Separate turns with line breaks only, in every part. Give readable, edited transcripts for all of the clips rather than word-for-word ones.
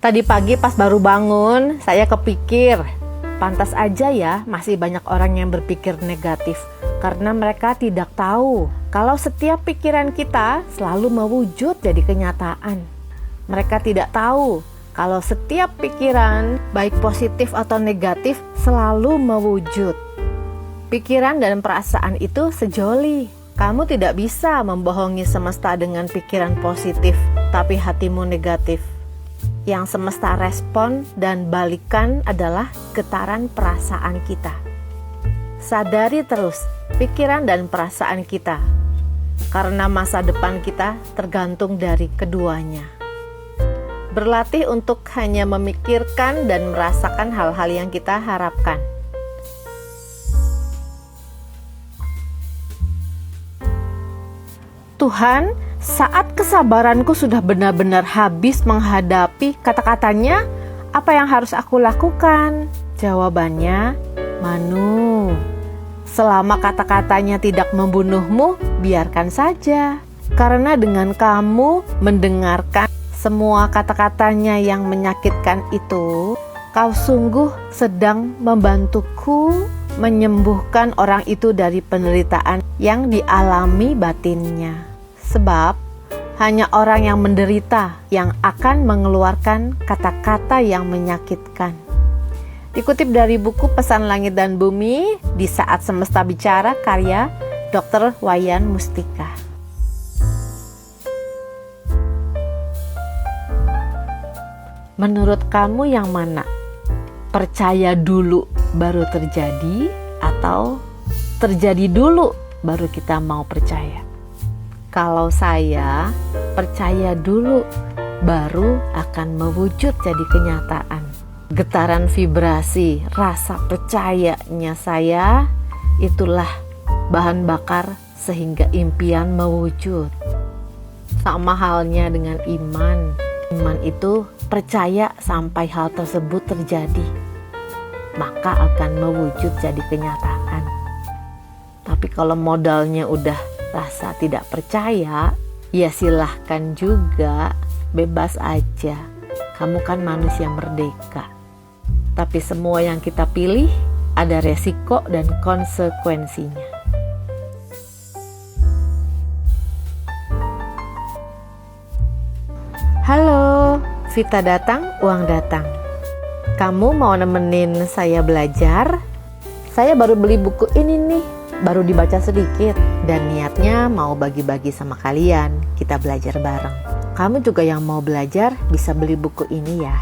Tadi pagi pas baru bangun, saya kepikir, pantas aja ya masih banyak orang yang berpikir negatif karena mereka tidak tahu kalau setiap pikiran kita selalu mewujud jadi kenyataan. Mereka tidak tahu kalau setiap pikiran, baik positif atau negatif, selalu mewujud. Pikiran dan perasaan itu sejoli. Kamu tidak bisa membohongi semesta dengan pikiran positif, tapi hatimu negatif. Yang semesta respon dan balikan adalah getaran perasaan kita. Sadari terus pikiran dan perasaan kita, karena masa depan kita tergantung dari keduanya. Berlatih untuk hanya memikirkan dan merasakan hal-hal yang kita harapkan. Tuhan, saat kesabaranku sudah benar-benar habis menghadapi kata-katanya, apa yang harus aku lakukan? Jawabannya, Manu, selama kata-katanya tidak membunuhmu, biarkan saja. Karena dengan kamu mendengarkan semua kata-katanya yang menyakitkan itu, kau sungguh sedang membantuku menyembuhkan orang itu dari penderitaan yang dialami batinnya. Sebab hanya orang yang menderita yang akan mengeluarkan kata-kata yang menyakitkan. Dikutip dari buku Pesan Langit dan Bumi, Di Saat Semesta Bicara, karya Dr. Wayan Mustika. Menurut kamu yang mana? Percaya dulu baru terjadi atau terjadi dulu baru kita mau percaya? Kalau saya percaya dulu baru akan mewujud jadi kenyataan. Getaran vibrasi rasa percayanya saya itulah bahan bakar sehingga impian mewujud. Sama halnya dengan iman. Iman itu percaya sampai hal tersebut terjadi, maka akan mewujud jadi kenyataan. Tapi kalau modalnya udah rasa tidak percaya, ya silahkan juga, bebas aja. Kamu kan manusia merdeka. Tapi semua yang kita pilih ada resiko dan konsekuensinya. Halo, Vita datang, uang datang. Kamu mau nemenin saya belajar? Saya baru beli buku ini nih, baru dibaca sedikit. Dan niatnya mau bagi-bagi sama kalian, kita belajar bareng. Kamu juga yang mau belajar bisa beli buku ini ya.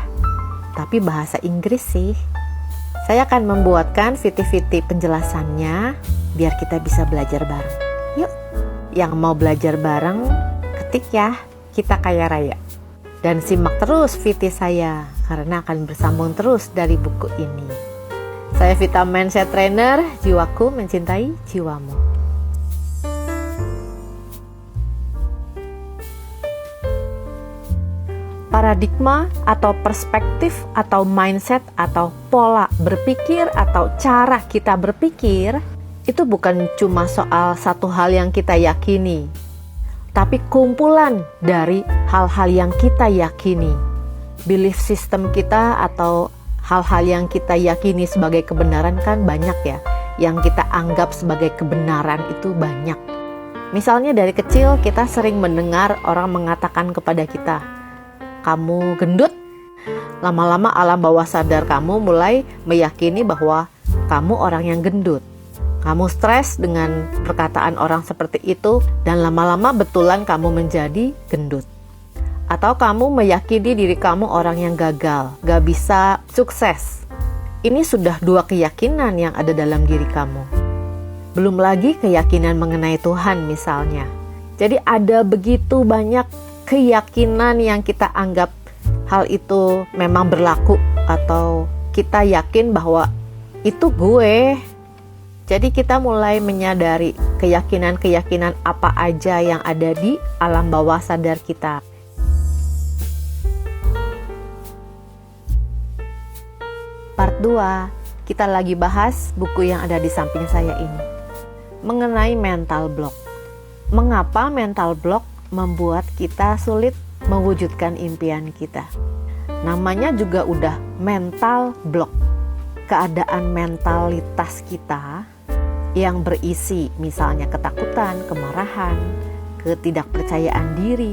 Tapi bahasa Inggris sih. Saya akan membuatkan viti-viti penjelasannya biar kita bisa belajar bareng. Yuk, yang mau belajar bareng, ketik ya, kita kaya raya. Dan simak terus viti saya, karena akan bersambung terus dari buku ini. Saya Vita Mindset Trainer, jiwaku mencintai jiwamu. Paradigma atau perspektif atau mindset atau pola berpikir atau cara kita berpikir itu bukan cuma soal satu hal yang kita yakini, tapi kumpulan dari hal-hal yang kita yakini. Belief system kita atau hal-hal yang kita yakini sebagai kebenaran kan banyak ya. Yang kita anggap sebagai kebenaran itu banyak. Misalnya dari kecil kita sering mendengar orang mengatakan kepada kita, kamu gendut. Lama-lama alam bawah sadar kamu mulai meyakini bahwa kamu orang yang gendut. Kamu stres dengan perkataan orang seperti itu dan lama-lama betulan kamu menjadi gendut. Atau kamu meyakini diri kamu orang yang gagal, gak bisa sukses. Ini sudah dua keyakinan yang ada dalam diri kamu. Belum lagi keyakinan mengenai Tuhan misalnya. Jadi ada begitu banyak keyakinan yang kita anggap hal itu memang berlaku atau kita yakin bahwa itu gue. Jadi kita mulai menyadari keyakinan-keyakinan apa aja yang ada di alam bawah sadar kita. Part 2, kita lagi bahas buku yang ada di samping saya ini. Mengenai mental block. Mengapa mental block membuat kita sulit mewujudkan impian kita? Namanya juga udah mental block. Keadaan mentalitas kita yang berisi misalnya ketakutan, kemarahan, ketidakpercayaan diri,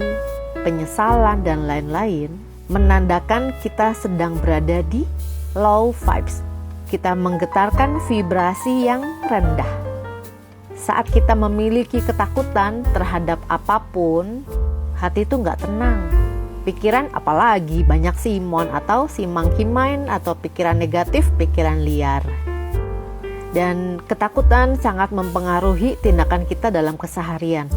penyesalan, dan lain-lain, menandakan kita sedang berada di low vibes. Kita menggetarkan vibrasi yang rendah. Saat kita memiliki ketakutan terhadap apapun, hati itu nggak tenang. Pikiran apalagi banyak simon atau simang kimain atau pikiran negatif, pikiran liar. Dan ketakutan sangat mempengaruhi tindakan kita dalam keseharian.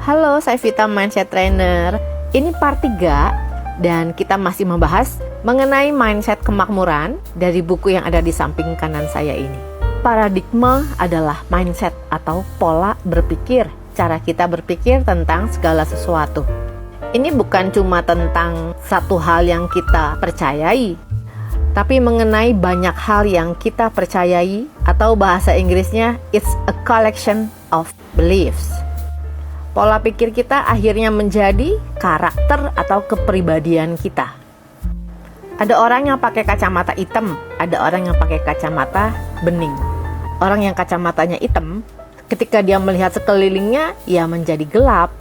Halo, saya Vita Mindset Trainer. Ini part 3 dan kita masih membahas mengenai mindset kemakmuran dari buku yang ada di samping kanan saya ini. Paradigma adalah mindset atau pola berpikir, cara kita berpikir tentang segala sesuatu. Ini bukan cuma tentang satu hal yang kita percayai, tapi mengenai banyak hal yang kita percayai, atau bahasa Inggrisnya, it's a collection of beliefs. Pola pikir kita akhirnya menjadi karakter atau kepribadian kita. Ada orang yang pakai kacamata hitam, ada orang yang pakai kacamata bening. Orang yang kacamatanya hitam, ketika dia melihat sekelilingnya, ia menjadi gelap.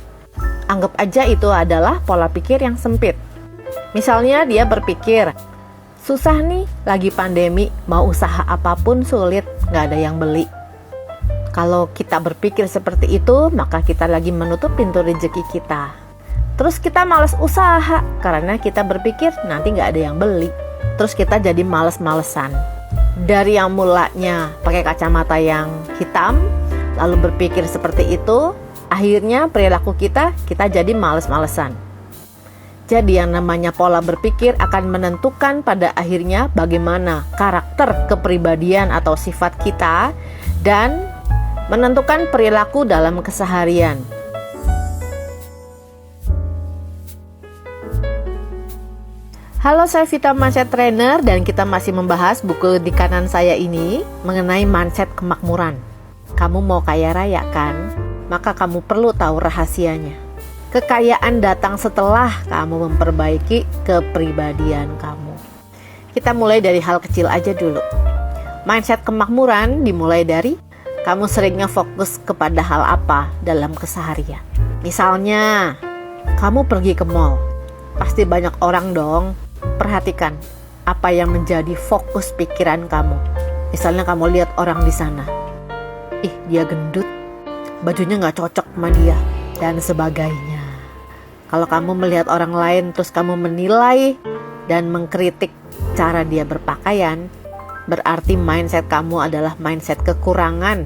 Anggap aja itu adalah pola pikir yang sempit. Misalnya dia berpikir, susah nih, lagi pandemi, mau usaha apapun sulit, gak ada yang beli. Kalau kita berpikir seperti itu, maka kita lagi menutup pintu rezeki kita. Terus kita malas usaha, karena kita berpikir nanti gak ada yang beli. Terus kita jadi males-malesan. Dari yang mulanya pakai kacamata yang hitam, lalu berpikir seperti itu, akhirnya perilaku kita jadi males-malesan. Jadi yang namanya pola berpikir akan menentukan pada akhirnya bagaimana karakter kepribadian atau sifat kita dan menentukan perilaku dalam keseharian. Halo, saya Vita Mindset Trainer dan kita masih membahas buku di kanan saya ini mengenai mindset kemakmuran. Kamu mau kaya raya kan? Maka kamu perlu tahu rahasianya. Kekayaan datang setelah kamu memperbaiki kepribadian kamu. Kita mulai dari hal kecil aja dulu. Mindset kemakmuran dimulai dari kamu seringnya fokus kepada hal apa dalam keseharian. Misalnya, kamu pergi ke mall. Pasti banyak orang dong. Perhatikan apa yang menjadi fokus pikiran kamu. Misalnya kamu lihat orang di sana. Ih, dia gendut. Bajunya gak cocok sama dia, dan sebagainya. Kalau kamu melihat orang lain terus kamu menilai dan mengkritik cara dia berpakaian, berarti mindset kamu adalah mindset kekurangan.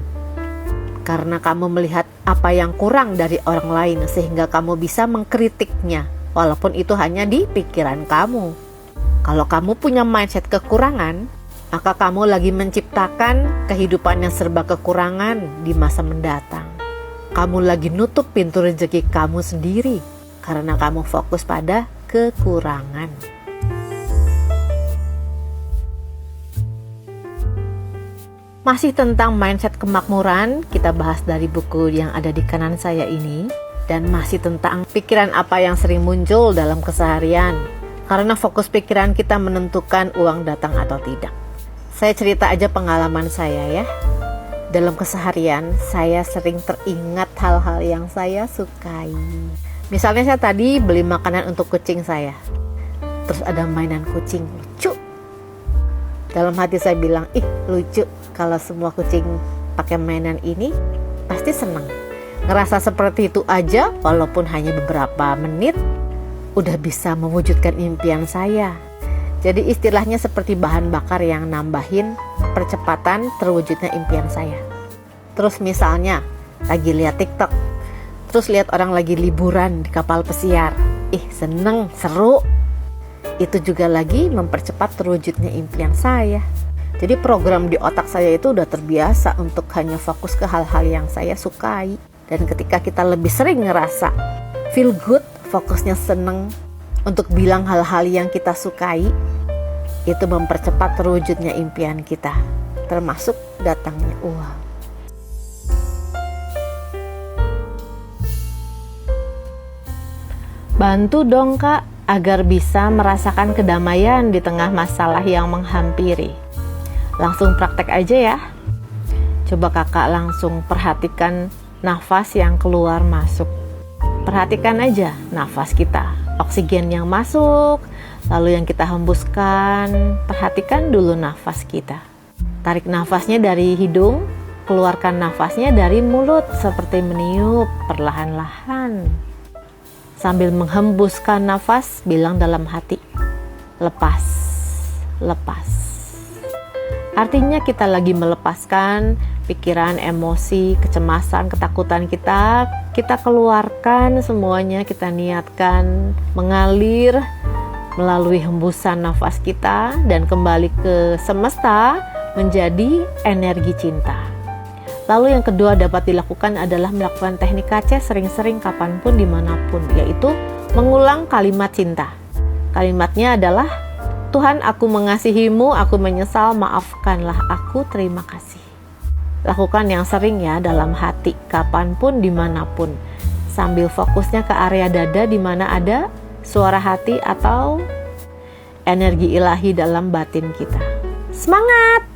Karena kamu melihat apa yang kurang dari orang lain sehingga kamu bisa mengkritiknya, walaupun itu hanya di pikiran kamu. Kalau kamu punya mindset kekurangan, maka kamu lagi menciptakan kehidupan yang serba kekurangan di masa mendatang. Kamu lagi nutup pintu rezeki kamu sendiri karena kamu fokus pada kekurangan. Masih tentang mindset kemakmuran, kita bahas dari buku yang ada di kanan saya ini. Dan masih tentang pikiran apa yang sering muncul dalam keseharian. Karena fokus pikiran kita menentukan uang datang atau tidak. Saya cerita aja pengalaman saya ya. Dalam keseharian, saya sering teringat hal-hal yang saya sukai. Misalnya saya tadi beli makanan untuk kucing saya. Terus ada mainan kucing, lucu. Dalam hati saya bilang, ih lucu. Kalau semua kucing pakai mainan ini, pasti senang. Ngerasa seperti itu aja, walaupun hanya beberapa menit, udah bisa mewujudkan impian saya. Jadi istilahnya seperti bahan bakar yang nambahin percepatan terwujudnya impian saya. Terus misalnya lagi lihat TikTok, terus lihat orang lagi liburan di kapal pesiar. Ih seneng, seru. Itu juga lagi mempercepat terwujudnya impian saya. Jadi program di otak saya itu udah terbiasa untuk hanya fokus ke hal-hal yang saya sukai. Dan ketika kita lebih sering ngerasa feel good, fokusnya seneng untuk bilang hal-hal yang kita sukai, itu mempercepat terwujudnya impian kita, termasuk datangnya uang. Bantu dong Kak, agar bisa merasakan kedamaian di tengah masalah yang menghampiri. Langsung praktek aja ya. Coba Kakak langsung perhatikan nafas yang keluar masuk. Perhatikan aja nafas kita, oksigen yang masuk, lalu yang kita hembuskan. Perhatikan dulu nafas kita. Tarik nafasnya dari hidung, keluarkan nafasnya dari mulut seperti meniup perlahan-lahan. Sambil menghembuskan nafas, bilang dalam hati, lepas, lepas. Artinya kita lagi melepaskan pikiran, emosi, kecemasan, ketakutan kita keluarkan semuanya, kita niatkan mengalir melalui hembusan nafas kita dan kembali ke semesta menjadi energi cinta. Lalu yang kedua dapat dilakukan adalah melakukan teknik KC sering-sering kapanpun dimanapun, yaitu mengulang kalimat cinta. Kalimatnya adalah, Tuhan, aku mengasihimu, aku menyesal, maafkanlah aku, terima kasih. Lakukan yang sering ya, dalam hati, kapanpun dimanapun, sambil fokusnya ke area dada di mana ada suara hati atau energi ilahi dalam batin kita. Semangat!